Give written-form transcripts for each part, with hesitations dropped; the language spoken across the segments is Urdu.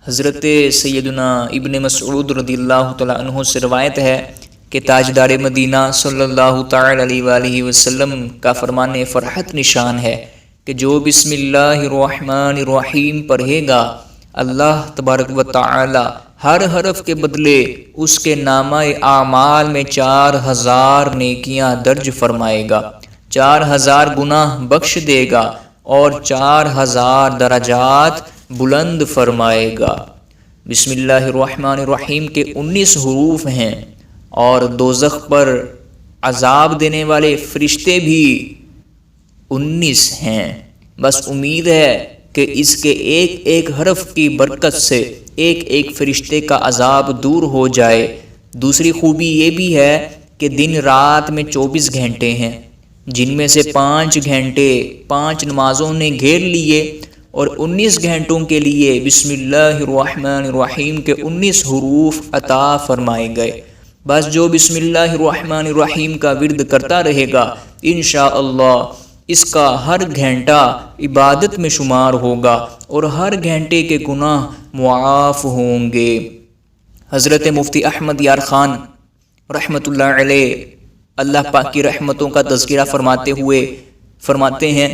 حضرت سیدنا ابن مسعود رضی اللہ تعالیٰ عنہ سے روایت ہے کہ تاجدار مدینہ صلی اللہ تعالیٰ علیہ وآلہ وسلم کا فرمان فرحت نشان ہے کہ جو بسم اللہ الرحمن الرحیم پڑھے گا، اللہ تبارک و تعالی ہر حرف کے بدلے اس کے نامہ اعمال میں 4000 نیکیاں درج فرمائے گا، 4000 گناہ بخش دے گا اور 4000 درجات بلند فرمائے گا۔ بسم اللہ الرحمن الرحیم کے 19 حروف ہیں اور دوزخ پر عذاب دینے والے فرشتے بھی 19 ہیں۔ بس امید ہے کہ اس کے ایک ایک حرف کی برکت سے ایک ایک فرشتے کا عذاب دور ہو جائے۔ دوسری خوبی یہ بھی ہے کہ دن رات میں 24 گھنٹے ہیں، جن میں سے 5 گھنٹے 5 نمازوں نے گھیر لیے اور 19 گھنٹوں کے لیے بسم اللہ الرحمن الرحیم کے 19 حروف عطا فرمائے گئے۔ بس جو بسم اللہ الرحمن الرحیم کا ورد کرتا رہے گا، انشاءاللہ اس کا ہر گھنٹہ عبادت میں شمار ہوگا اور ہر گھنٹے کے گناہ معاف ہوں گے۔ حضرت مفتی احمد یار خان رحمۃ اللہ علیہ اللہ پاک کی رحمتوں کا تذکرہ فرماتے ہوئے فرماتے ہیں،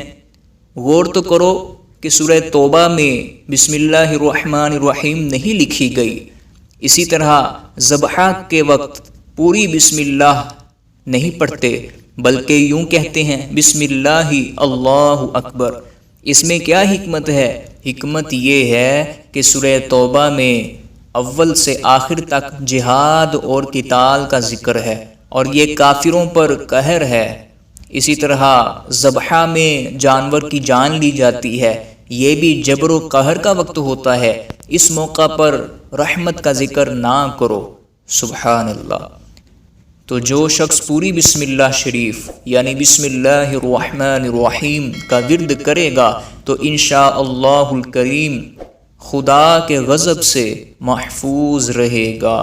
غور تو کرو کہ سورہ توبہ میں بسم اللہ الرحمن الرحیم نہیں لکھی گئی، اسی طرح ذبح کے وقت پوری بسم اللہ نہیں پڑھتے بلکہ یوں کہتے ہیں بسم اللہ اللہ اکبر۔ اس میں کیا حکمت ہے؟ حکمت یہ ہے کہ سورہ توبہ میں اول سے آخر تک جہاد اور قتال کا ذکر ہے اور یہ کافروں پر قہر ہے۔ اسی طرح ذبح میں جانور کی جان لی جاتی ہے، یہ بھی جبر و قہر کا وقت ہوتا ہے، اس موقع پر رحمت کا ذکر نہ کرو۔ سبحان اللہ۔ تو جو شخص پوری بسم اللہ شریف یعنی بسم اللہ الرحمن الرحیم کا ورد کرے گا تو انشاءاللہ الکریم خدا کے غضب سے محفوظ رہے گا۔